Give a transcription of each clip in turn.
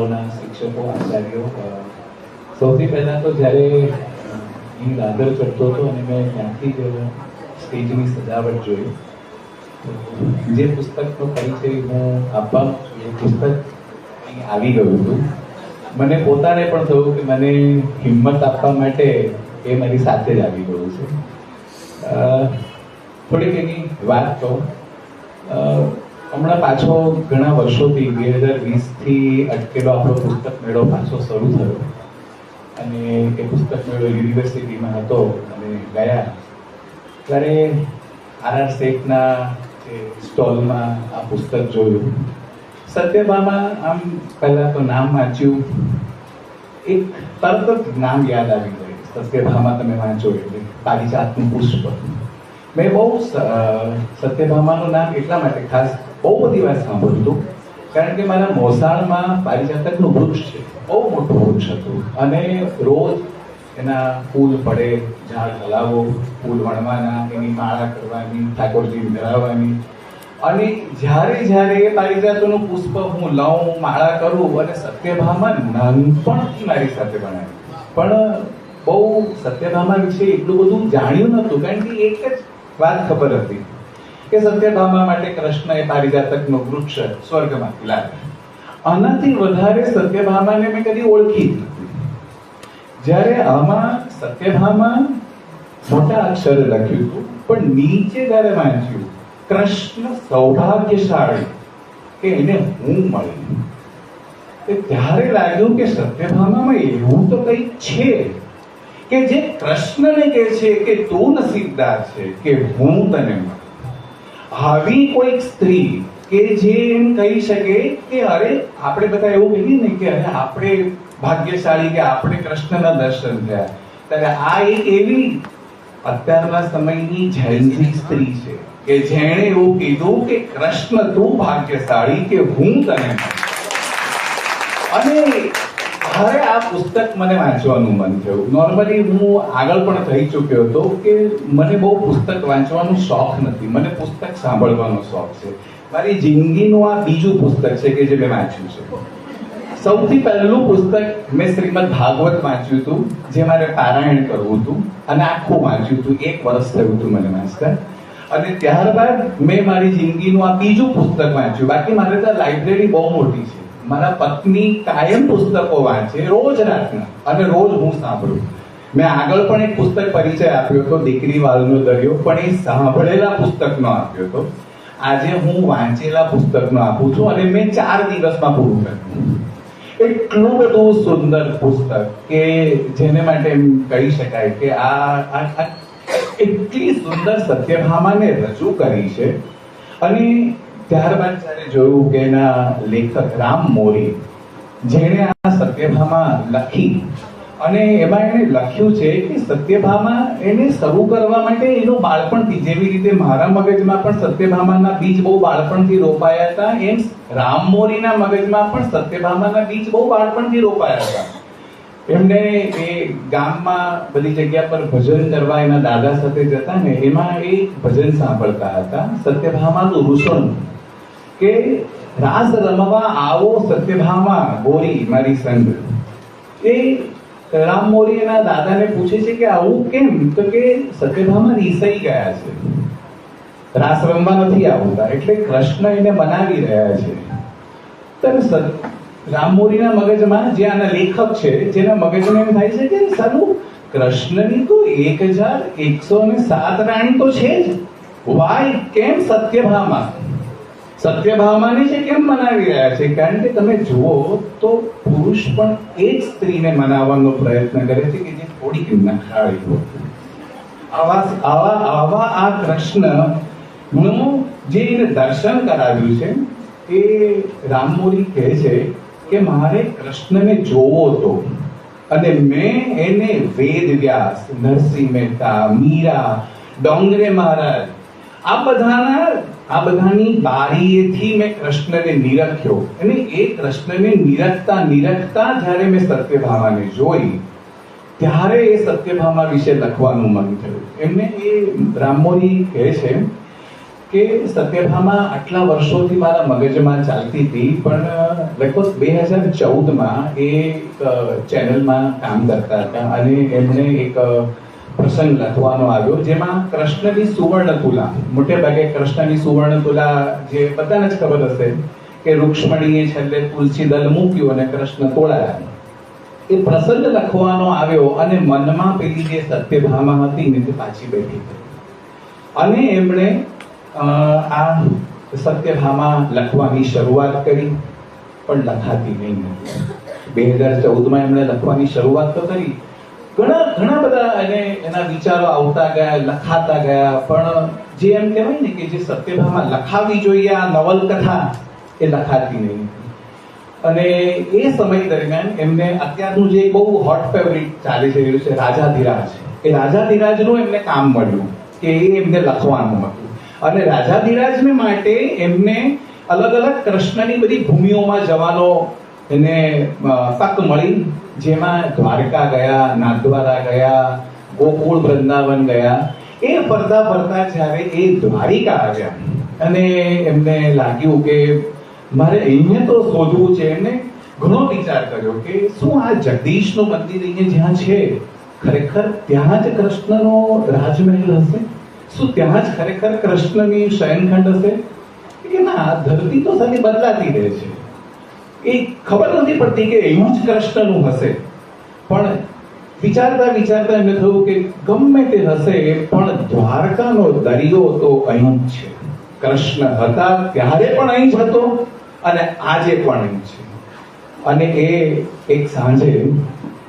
શિક્ષકો આચાર્યો સૌથી પહેલા તો જ્યારે હું દાદર ચડતો હતો અને મેં ત્યાંથી જ સ્ટેજની સજાવટ જોઈ, જે પુસ્તકનો પરિચય હું આપવા એ પુસ્તક અહીં આવી ગયું હતું. મને પોતાને પણ થયું કે મને હિંમત આપવા માટે એ મારી સાથે જ આવી ગયું છે. થોડીક એની વાત કહું. હમણાં પાછો ઘણા વર્ષોથી 2020થી અટકેલો આપણો પુસ્તક મેળો પાછો શરૂ થયો અને એ પુસ્તક મેળો યુનિવર્સિટીમાં હતો અને ગયા ત્યારે આર શેખના સ્ટોલમાં આ પુસ્તક જોયું. સત્યભામા આમ પહેલા તો નામ વાંચ્યું, એક તરત જ નામ યાદ આવી ગયું. સત્યભામા તમે વાંચો એટલે પારિજાતનું પુષ્પ. મેં બહુ સત્યભામાનું નામ એટલા માટે ખાસ બહુ બધી વાર સાંભળ્યું હતું, કારણ કે મારા મોસાળમાં પારિજાતકનું વૃક્ષ છે, બહુ મોટું વૃક્ષ હતું અને રોજ એના ફૂલ પડે, ઝાડ હલાવો, ફૂલ વણવાના, એની માળા કરવાની, ઠાકોરજીને ધરાવવાની. અને જ્યારે એ પારિજાતનું પુષ્પ હું લઉં, માળા કરું અને સત્યભામા નાનપણથી મારી સાથે બનાવી. પણ બહુ સત્યભામા વિશે એટલું બધું જાણ્યું નહોતું, કારણ કે એક જ વાત ખબર હતી કે સત્યભામા માટે કૃષ્ણ એ પારિજાતકનો વૃક્ષ સ્વર્ગમાંથી લાવ્યા. આનાથી વધારે સત્યભામાને મેં કદી ઓળખી નથી. જ્યારે આમાં સત્યભામા મોટા અક્ષરે લખ્યું હતું, પણ નીચે જ્યારે વાંચ્યું કૃષ્ણ સૌભાગ્યશાળી કે એને હું મળી, ત્યારે લાગ્યું કે સત્યભામામાં એવું તો કંઈક છે કે જે કૃષ્ણને કહે છે કે તું નસીબદાર છે કે હું તને મળું. આવી કોઈક સ્ત્રી કે જે એમ કહી શકે કે અરે આપણે બધા એવું કહીએ ને કે અરે આપણે ભાગ્યશાળી કે આપણે કૃષ્ણના દર્શન થયા, ત્યારે આ એક એવી અત્યારના સમયની જૈનજી સ્ત્રી છે કે જેણે એવું કીધું કે કૃષ્ણ તું ભાગ્યશાળી કે હું તને મળું. અને હવે આ પુસ્તક મને વાંચવાનું મન થયું. નોર્મલી હું આગળ પણ કહી ચૂક્યો હતો કે મને બહુ પુસ્તક વાંચવાનો શોખ નથી, મને પુસ્તક સાંભળવાનો શોખ છે. મારી જિંદગીનું આ બીજું પુસ્તક છે કે જે મેં વાંચ્યું છે. સૌથી પહેલું પુસ્તક મેં શ્રીમદ ભાગવત વાંચ્યું હતું, જે મારે પારાયણ કરવું હતું અને આખું વાંચ્યું હતું. 1 વર્ષ થયું હતું મને વાંચતા. અને ત્યારબાદ મેં મારી જિંદગીનું આ બીજું પુસ્તક વાંચ્યું. બાકી મારે ત્યાં લાઇબ્રેરી બહુ મોટી છે. મારા પત્ની કાયમ પુસ્તકો વાંચે, રોજ રાતના, અને રોજ હું સાંભળું. મેં આગળ પણ એક પુસ્તક પરિચય આપ્યો હતો, દીકરી વાલનો દરિયો, પણ એ સાંભળેલા પુસ્તકનો આપ્યો હતો. આજે હું વાંચેલા પુસ્તકનો આપું છું અને મેં 4 દિવસમાં પૂરું કર્યું. એટલું બધું સુંદર પુસ્તક કે જેને માટે એમ કહી શકાય કે આ એટલી સુંદર સત્યભામાને રજૂ કરી છે. અને ત્યારબાદ જ્યારે જોયું કે એના લેખક રામ મોરી, જેણે આ સત્યભામા લખી, અને એમાં એણે લખ્યું છે કે સત્યભામા એને શરૂ કરવા માટે એનું બાળપણથી, જેવી રીતે મારા મગજમાં પણ સત્યભામાના બીજ બહુ બાળપણથી રોપાયા હતા, એમ રામ મોરીના મગજમાં પણ સત્યભામાના બીજ બહુ બાળપણથી રોપાયા હતા. એમને એ ગામમાં બધી જગ્યા પર ભજન કરવા એના દાદા સાથે જતા ને, એમાં એ ભજન સાંભળતા હતા સત્યભામાનું રૂષણ કે રાસ રમવા આવો સત્યભામા ગોરી મારી સંગ. એ રામ મોરી એના દાદાને પૂછે છે કે આવું કેમ? તો કે સત્યભામા રીસાઈ ગયા છે, રાસ રમવા નથી આવતા, એટલે કૃષ્ણ એને બનાવી રહ્યા છે. તો રામ મોરીના મગજમાં, જે આના લેખક છે, જેના મગજમાં એમ થાય છે કે સાલું કૃષ્ણની તો 1107 રાણી તો છે જ, વાય કેમ સત્યભામાને છે કેમ મનાવી રહ્યા છે? કારણ કે તમે જુઓ તો પુરુષ પણ એ જ સ્ત્રીને મનાવવાનો પ્રયત્ન કરે છે કે જે થોડીક નખાળી હોય. આવા આ કૃષ્ણનું જે એને દર્શન કરાવ્યું છે, એ રામમોરી કહે છે કે મારે કૃષ્ણને જોવો તો, અને મેં એને વેદ વ્યાસ, નરસિંહ મહેતા, મીરા, ડોંગરે મહારાજ, આ બધાની બારીએથી મેં કૃષ્ણને નિરખ્યો. અને એ કૃષ્ણને નિરખતા જ્યારે મેં સત્યભામાને જોઈ, ત્યારે એ સત્યભામા વિશે લખવાનું મન થયું. એમને એ રામમોરી કહે છે કે સત્યભામા આટલા વર્ષોથી મારા મગજમાં ચાલતી હતી, પણ લગભગ 2014માં એ ચેનલમાં કામ કરતા હતા અને એમણે એક પ્રસંગ લખવાનો આવ્યો જેમાં કૃષ્ણની સુવર્ણ તુલા, મોટે ભાગે કૃષ્ણની સુવર્ણ તુલા જે બધાને જ ખબર હશે કે રૂક્ષ્મણીએ છેલ્લે તુલસી દલ મૂક્યું અને કૃષ્ણ તોડાયા. એ પ્રસંગ લખવાનો આવ્યો અને મનમાં પેલી જે સત્યભામા હતી ને તે પાછી બેઠી અને એમણે આ સત્યભામા લખવાની શરૂઆત કરી, પણ લખાતી નહીં. 2014માં એમણે લખવાની શરૂઆત તો કરી, ઘણા બધા અને એના વિચારો આવતા ગયા, લખાતા ગયા, પણ જે એમ કહેવાય ને કે જે સત્યભામા લખાવી જોઈએ આ નવલકથા, એ લખાતી નહીં. અને એ સમય દરમિયાન એમને અત્યારનું જે બહુ હોટ ફેવરિટ ચાલી રહ્યું છે રાજાધિરાજ, એ રાજાધિરાજનું એમને કામ મળ્યું કે એ એમને લખવાનું હતું. અને રાજાધિરાજને માટે એમને અલગ અલગ કૃષ્ણની બધી ભૂમિઓમાં જવાનો એને તક મળી, જેમાં દ્વારકા ગયા, નાથદ્વારા ગયા, ગોકુળ વૃંદાવન ગયા. એ ફરતા ફરતા જ્યારે એ દ્વારિકા આવ્યા અને એમને લાગ્યું કે મારે અહીંયા તો શોધવું છે. એમને ઘણો વિચાર કર્યો કે શું આ જગદીશનું મંદિર અહીંયા જ્યાં છે ખરેખર ત્યાં જ કૃષ્ણનો રાજમહેલ હશે? શું ત્યાં જ ખરેખર કૃષ્ણની શયનખંડ હશે? કે ના, ધરતી તો સારી બદલાતી રહે છે, એ ખબર નથી પડતી કે એવું જ કૃષ્ણનું હશે. પણ વિચારતા વિચારતા એમને થયું કે ગમે તે હશે પણ દ્વારકાનો દરિયો તો અહીં જ છે. કૃષ્ણ હતા ત્યારે પણ અહીં જ હતો અને આજે પણ અહીં છે. અને એ એક સાંજે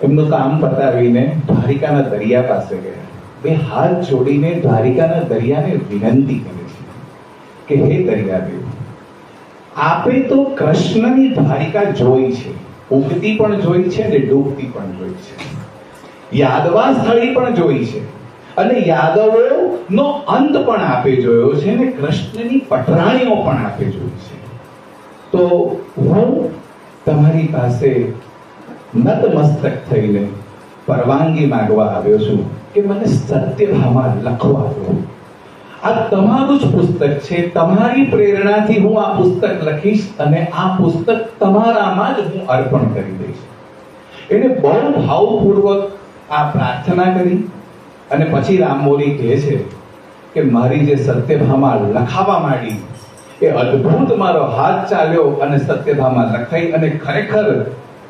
એમનું કામ પતાવીને દ્વારિકાના દરિયા પાસે ગયા. બે હાથ જોડીને દ્વારિકાના દરિયાને વિનંતી કરે છે કે હે દરિયાદેવ, આપે તો કૃષ્ણની દ્વારિકા જોઈ છે, ઉગતી પણ જોઈ છે અને ડૂબતી પણ જોઈ છે, યાદવા સ્થળી પણ જોઈ છે અને યાદવોનો અંત પણ આપે જોયો છે અને કૃષ્ણની પટરાણીઓ પણ આપે જોઈ છે. તો હું તમારી પાસે નતમસ્તક થઈને પરવાનગી માંગવા આવ્યો છું કે મને સત્યભામા લખવા દો. આ તમારું જ પુસ્તક છે, તમારી પ્રેરણાથી હું આ પુસ્તક લખીશ અને આ પુસ્તક તમારામાં જ હું અર્પણ કરી દઈશ. એને બહુ ભાવપૂર્વક આ પ્રાર્થના કરી અને પછી રામમોરી કહે છે કે મારી જે સત્યભામા લખાવા માંડી એ અદ્ભુત મારો હાથ ચાલ્યો અને સત્યભામા લખાઈ અને ખરેખર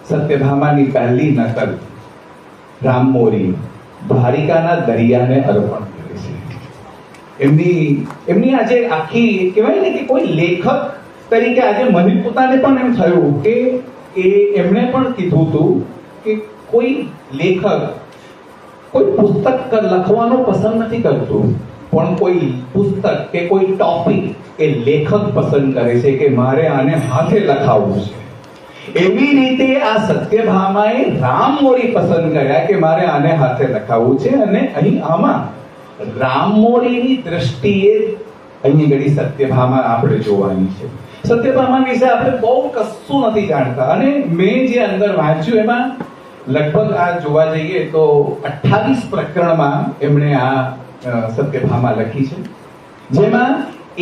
સત્યભામાની પહેલી નકલ રામમોરી દ્વારિકાના દરિયાને અર્પણ કરે છે. એમની આજે આખી કહેવાય ને કે કોઈ લેખક તરીકે આજે મને પોતાને પણ એમ થયું કે એમણે પણ કીધું હતું કે કોઈ લેખક કોઈ પુસ્તક લખવાનું પસંદ નથી કરતું, પણ કોઈ પુસ્તક કે કોઈ ટોપિક એ લેખક પસંદ કરે છે કે મારે આને હાથે લખાવવું છે. એવી રીતે આ સત્યભામાએ રામમોરી પસંદ કર્યા કે મારે આને હાથે લખાવવું છે અને અહીં આમાં રામમોરીની દ્રષ્ટિએ અહીં ઘડી સત્યભામા આપણે જોવાની છે. સત્યભામા વિશે આપણે બહુ કશું નથી જાણતા અને મેં જે અંદર વાંચ્યું એમાં લગભગ આ જોવા જઈએ તો 28 પ્રકરણમાં એમણે આ સત્યભામા લખી છે, જેમાં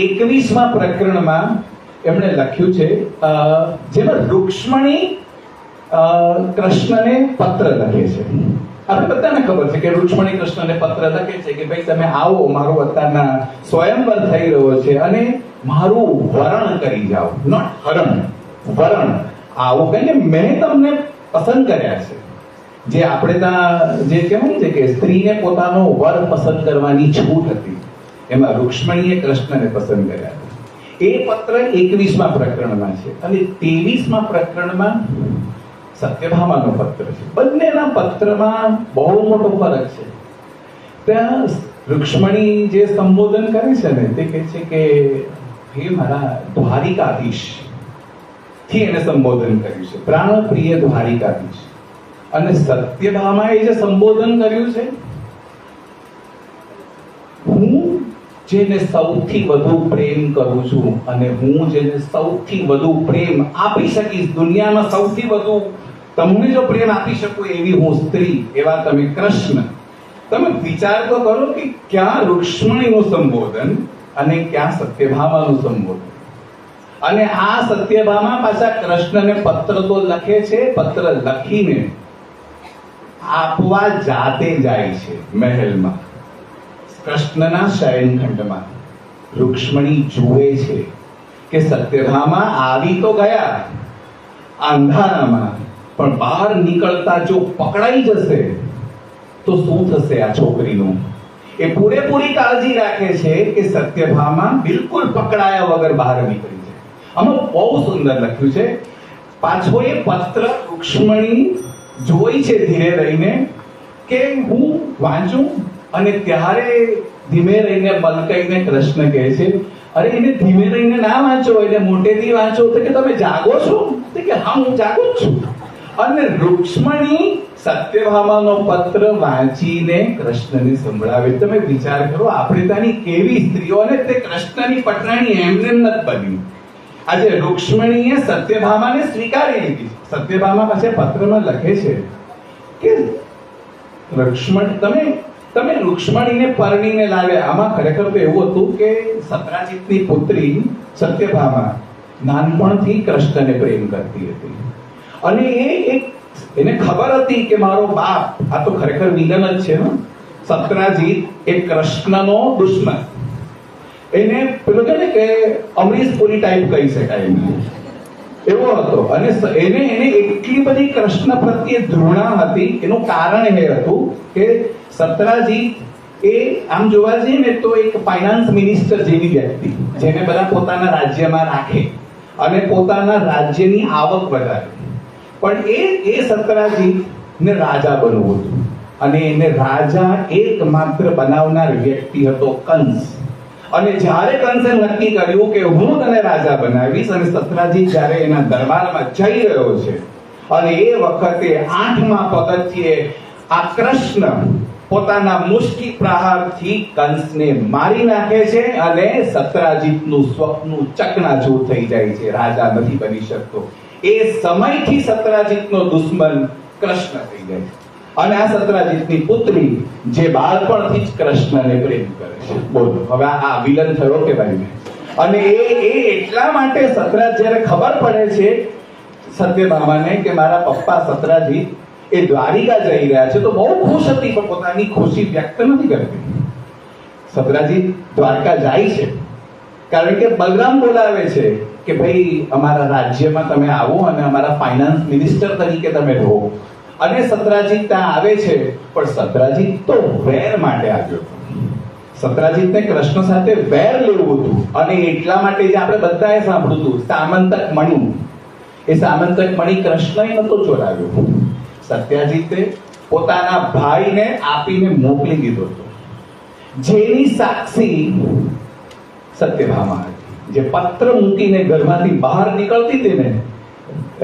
21મા પ્રકરણમાં એમણે લખ્યું છે જેમાં રૂક્ષ્મણી કૃષ્ણને પત્ર લખે છે. આપણે બધાને ખબર છે કે રૂક્ષ્મણી કૃષ્ણને પત્ર લખે છે કે ભાઈ તમે આવો, મારો અત્યારના સ્વયંવર થઈ રહ્યો છે અને મારું વરણ કરી જાઓ, નોટ હરણ, વરણ આવું કહીને મેં તમને પસંદ કર્યા છે. જે આપણે ત્યાં જે કહેવાય છે કે સ્ત્રીને પોતાનો વર પસંદ કરવાની છૂટ હતી, એમાં રૂક્ષ્મણીએ કૃષ્ણને પસંદ કર્યા હતા. એ પત્ર 21મા પ્રકરણમાં છે અને 23મા પ્રકરણમાં સત્યભામાનો પત્ર છે. બંનેના પત્રમાં બહુ મોટો ફરક છે. ત્યાં રૂક્ષ્મણી જે સંબોધન કરે છે ને તે કહે છે કે હે મારા દ્વારિકાધીશ થી એને સંબોધન કર્યું છે, પ્રાણપ્રિય દ્વારિકાધીશ. અને સત્યભામાએ જે સંબોધન કર્યું છે, હું જેને સૌથી વધુ પ્રેમ કરું છું અને હું જેને સૌથી વધુ પ્રેમ આપી શકીશ, દુનિયામાં સૌથી વધુ તમને જો પ્રેમ આપી શકું એવી હું સ્ત્રી, એવા તમે કૃષ્ણ. તમે વિચાર તો કરો કે ક્યાં રૂક્ષ્મણીનું સંબોધન અને ક્યાં સત્યભામાનું સંબોધન. અને આ સત્યભામા પાછા કૃષ્ણને પત્ર તો લખે છે, પત્ર લખીને આપવા જાતે જાય છે મહેલમાં, કૃષ્ણના શયનખંડમાં. રૂક્ષ્મણી જુએ છે કે સત્યભામા આવી તો ગયા અંધારામાં, પણ બહાર નીકળતા જો પકડાઈ જશે તો શું થશે આ છોકરીનું. એ પૂરેપૂરી કાળજી રાખે છે કે સત્યભામા બિલકુલ પકડાયા વગર બહાર નીકળી જાય. આમાં બહુ સુંદર લખ્યું છે. પાછો એ પત્ર રૂક્ષ્મણી જોઈ છે ધીરે રહીને કે હું વાંચું, અને ત્યારે ધીમે રહીને મલકાઈને કૃષ્ણ કહે છે, અરે એને ધીમે રહીને ના વાંચો, એને મોટેથી વાંચો. તો કે તમે જાગો છો? તો કે હા, હું જાગું જ છું. અને રૂક્ષ્મણી સત્યભામાનો પત્ર વાંચીને કૃષ્ણને સંભળાવે. તમે વિચાર કરો, આપણે ત્યાંની કેવી સ્ત્રીઓને તે કૃષ્ણની પટરાણી એમને નથી બની. આજે રૂક્ષ્મણીએ સત્યભામાને સ્વીકારી લીધી. સત્યભામા પાસે પત્રમાં લખે છે કે તમે રૂક્ષ્મણીને પરણીને લાવ્યા. આમાં ખરેખર તો એવું હતું કે સત્રાજીતની પુત્રી સત્યભામા નાનપણથી કૃષ્ણને પ્રેમ કરતી હતી, અને એને ખબર હતી કે મારો બાપ આ તો ખરેખર વિલન જ છે. સત્રાજીત એ કૃષ્ણનો દુશ્મન, એને પેલું છે ને કે અમરીશપુરી ટાઈપ કહી શકાય એવો હતો. અને એને એટલી બધી કૃષ્ણ પ્રત્યે ધૃણા હતી. એનું કારણ એ હતું કે સત્રાજીત એ આમ જોવા જઈએ ને તો એક ફાઇનાન્સ મિનિસ્ટર જેવી વ્યક્તિ, જેને બધા પોતાના રાજ્યમાં રાખે અને પોતાના રાજ્યની આવક વધારે. પણ એ સત્રાજીતને રાજા બનવું હતું, અને એને રાજા એકમાત્ર બનાવનાર વ્યક્તિ હતો કંસ. અને જ્યારે કંસે નક્કી કર્યું કે હું તને રાજા બનાવીશ, અને સત્રાજીત જ્યારે એના દરબારમાં જઈ રહ્યો છે, અને એ વખતે 8મા પગથિયે આ કૃષ્ણ પોતાના મુષ્ટિ પ્રહારથી કંસને મારી નાખે છે, અને સત્રાજીતનું સ્વપ્ન ચકનાચૂર થઈ જાય છે, રાજા નથી બની શકતો. એ સમયથી સત્રાજીતનો દુશ્મન કૃષ્ણ થઈ જાય છે. અને આ સત્રાજીતની પુત્રી જે બાળપણથી જ કૃષ્ણને પ્રેમ કરે છે. બોલો હવે આ વિલન થયો કે ભાઈ. અને એ એટલા માટે સત્રાજીત જ્યારે ખબર પડે છે સત્યભામાને કે મારા પપ્પા સત્રાજીત એ દ્વારિકા જઈ રહ્યા છે, તો બહુ ખુશ હતી, પણ પોતાની ખુશી વ્યક્ત નથી કરતી. સત્રાજીત દ્વારકા જાય છે કારણ કે બલરામ બોલાવે છે કે ભાઈ અમારા રાજ્યમાં તમે આવો અને અમારા ફાઇનાન્સ મિનિસ્ટર તરીકે તમે રહો. અને સત્રાજીત ત્યાં આવે છે, પણ સત્રાજીત તો વેર માટે આવ્યો. સત્રાજીતને કૃષ્ણ સાથે વેર લેવું હતું, અને એટલા માટે જે આપણે બધાએ સાંભળ્યું હતું સામંતક મણિ, એ સામંતક મણિ કૃષ્ણએ નતો ચોરાવ્યો. સત્યાજીતે પોતાના ભાઈને આપીને મોકલી દીધો હતો, જેની સાક્ષી સત્યભામા હતી. જે પત્ર મૂકીને ઘરમાંથી બહાર નીકળતી હતી ને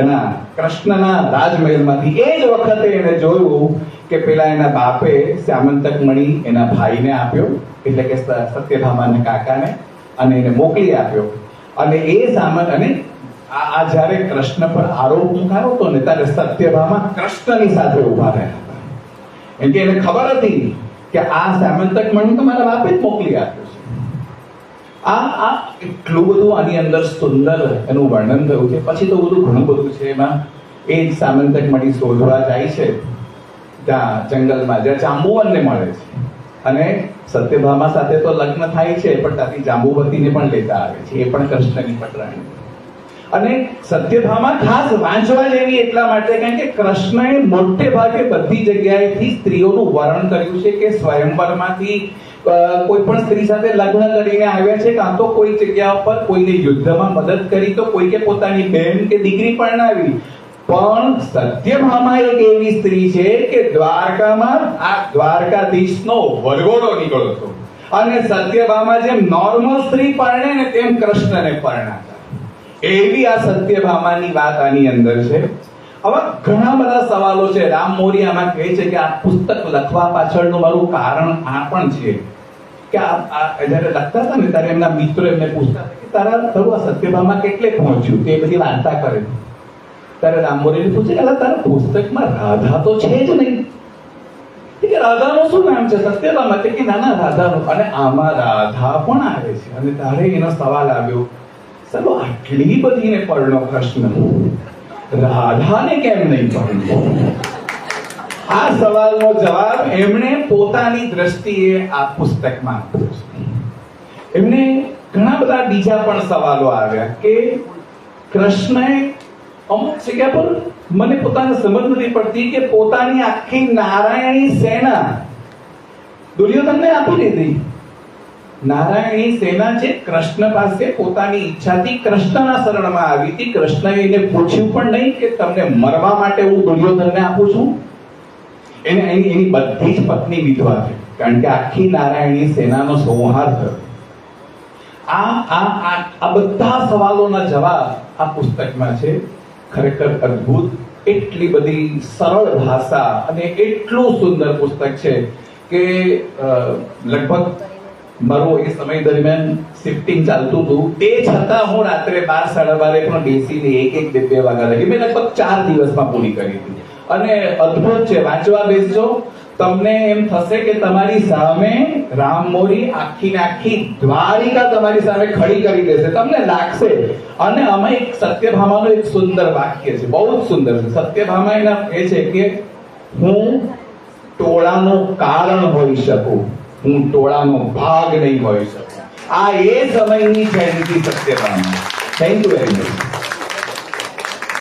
એના કૃષ્ણના રાજમહેલમાંથી, એ જ વખતે એને જોયું કે પેલા એના બાપે સામંતક મણિ એના ભાઈને આપ્યો, એટલે કે સત્યભામાના કાકાને, અને એને મોકલી આપ્યો. અને એ અને આ જ્યારે કૃષ્ણ પર આરોપ મુકાયો હતો ને, ત્યારે સત્યભામા કૃષ્ણની સાથે ઉભા રહ્યા હતા. એમ કે એને ખબર હતી કે આ સામંતક મણિ તો મારા બાપે જ મોકલી આપ્યો છે. આ એટલું બધું આની અંદર સુંદર એનું વર્ણન થયું છે. પછી તો બધું ઘણું બધું છે એમાં. એ જ સામંતક મણિ શોધવા જાય છે ત્યાં જંગલમાં, જ્યાં જાંબુવનને મળે છે, અને સત્યભામા સાથે તો લગ્ન થાય છે, પણ ત્યાંથી જાંબુવતીને પણ લેતા આવે છે, એ પણ કૃષ્ણની પટરાણી. અને સત્યભામા ખાસ વાંચવા જેવી એટલા માટે કારણ કે કૃષ્ણએ મોટે ભાગે બધી જગ્યાએથી સ્ત્રીઓનું વર્ણન કર્યું છે, કે સ્વયંવરમાંથી કોઈ પણ સ્ત્રી સાથે લગ્ન કરીને આવ્યા છે, કાં તો કોઈ જગ્યા ઉપર કોઈને યુદ્ધમાં મદદ કરી, તો કોઈ કે પોતાની બહેન કે દીકરી પરણાવી. પણ સત્યભામા એક એવી સ્ત્રી છે કે દ્વારકામાં આ દ્વારકાધીશનો વરઘોડો નીકળ્યો હતો, અને સત્યભામા જેમ નોર્મલ સ્ત્રી પરણે ને તેમ કૃષ્ણને પરણાતા. એવી આ સત્યભામાની વાત આની અંદર છે. હવે ઘણા બધા સવાલો છે. રામ મોરી આમાં કહે છે કે આ પુસ્તક લખવા પાછળનું મારું કારણ આ પણ છે કે આ જ્યારે લખતા હતા ને ત્યારે એમના મિત્રો એમને પૂછતા હતા કે તારું આ સત્યભામા કેટલે પહોંચ્યું, તે બધી વાર્તા કરે. ત્યારે રામ મોરીને પૂછે કે તારા પુસ્તકમાં રાધા તો છે જ નહીં. કે રાધાનું શું નામ છે? સત્યભામા. કે ના રાધાનું. અને આમાં રાધા પણ આવે છે. અને તારે એનો સવાલ આવ્યો, ચલો આટલી બધી ને પરણો કૃષ્ણ, રાધાને કેમ નહીં પરણ્યો? આ સવાલનો જવાબ એમણે પોતાની દ્રષ્ટિએ આ પુસ્તકમાં આપ્યો છે. એમને ઘણા બધા બીજા પણ સવાલો આવ્યા કે કૃષ્ણએ અમુક જગ્યા પર મને પોતાને સમજ નથી પડતી કે પોતાની આખી નારાયણી સેના દુર્યોધનને આપી દીધી. નારાયણી સેના જે કૃષ્ણ પાસે પોતાની ઈચ્છાથી કૃષ્ણના શરણમાં આવી હતી. કૃષ્ણએ એને પૂછ્યું પણ નહીં કે તમને મરવા માટે હું દુર્યોધનને આપું છું. એની બધી જ પત્ની વિધવા છે, કારણ કે આખી નારાયણી સેનાનો સંહાર થયો. આ બધા સવાલોના જવાબ આ પુસ્તકમાં છે. ખરેખર અદ્ભુત, એટલી બધી સરળ ભાષા અને એટલું સુંદર પુસ્તક છે કે લગભગ મારો એ સમય દરમિયાન શિફ્ટિંગ ચાલતું હતું, તે છતાં હું રાત્રે 12-12:30 પણ બેસીને એક 2 વાગ્યા લગી મેં લગભગ 4 દિવસમાં પૂરી કરી હતી. અને અદ્ભુત છે. વાંચવા બેસજો, તમને એમ થશે કે તમારી સામે રામમોરી આખી ને આખી દ્વારિકા તમારી સામે ખડી કરી દેશે, તમને લાગશે. અને આમાં એક સત્યભામાનું એક સુંદર વાક્ય છે, બહુ જ સુંદર છે. સત્યભામા એના એ છે કે હું ટોળાનું કારણ હોઈ શકું, હું ટોળાનો ભાગ નહીં હોઈ શકું. આ એ સમયની Jayanti Satyabhama. Thank you very much.